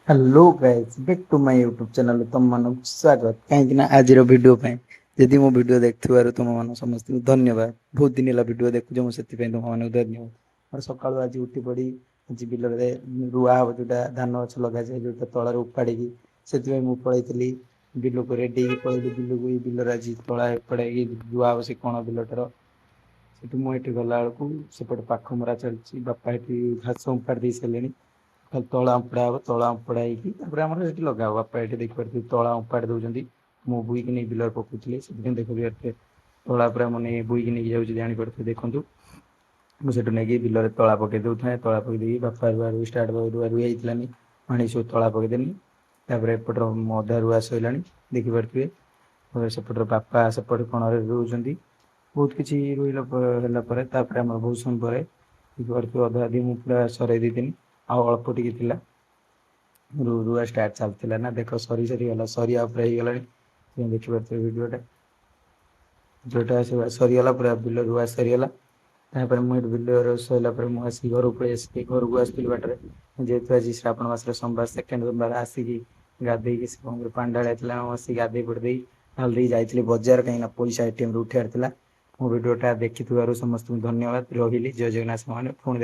Hello guys back to my YouTube channel तुम मान स्वागत कहीं आज वीडियो जदि मो वीडियो देखुवर तुम मान समस्त धन्यवाद। बहुत दिन है वीडियो देखु से तुम मान धन्यवाद। और सकालू आज उठी पड़ी आज बिल रुआ हम जोटा धान गछ लगा जाए जो तलार उपाड़ी से पलैली बिल को रेडी पलैली बिल को बिलर आज तला एपड़े रुआ हम से कण बिलटार से मुझे गला बेलू सेपटे पाख मरा चलती बापा ये घास उपाड़ दे सारे खाली तला उंपड़ा हम तला उंपड़ा होगी लगा हुआ बापा ये देखिए तला उंपाड़ दौरान मु बुईक नहीं बिलर पकड़ी से देखिए तला पूरा मैंने बुईक नहीं जाऊँ जापे देखूँ मुझे नहीं बिलर तला पकई दूसरे तला पकईदी बापा रुआ रुई स्टार्ट रुआ रुई होनी पानी सब तला पकईदेनी एपटर अधा रुआ सैला देखिपे सेपटर बापा सेपटे कण रोच बहुत किसी रुईलापर आम बहुत समय पर देखिए अधा अधि मुझे पूरा सर देदेनी अल्प टी रुआ स्टार्ट चलता ना देख सरी सरीगला सरिया गला देखिपे भिडटा जोटा सरीगला पूरा बिल रुआ सरीगला मुझे बिल सरला मुझे घर पड़े घर को आसती बाटर जेहतु आज श्रावण मास सोमवार सेकेंड सोमवार आसिक गाधे पानी ढाड़ा आसिक गाधे पड़े ढाल जाइए बजार कहीं पैसा एटीएम उठार था मो भिडटा देखि समस्त धन्यवाद रही जय जगन्नाथ पुणी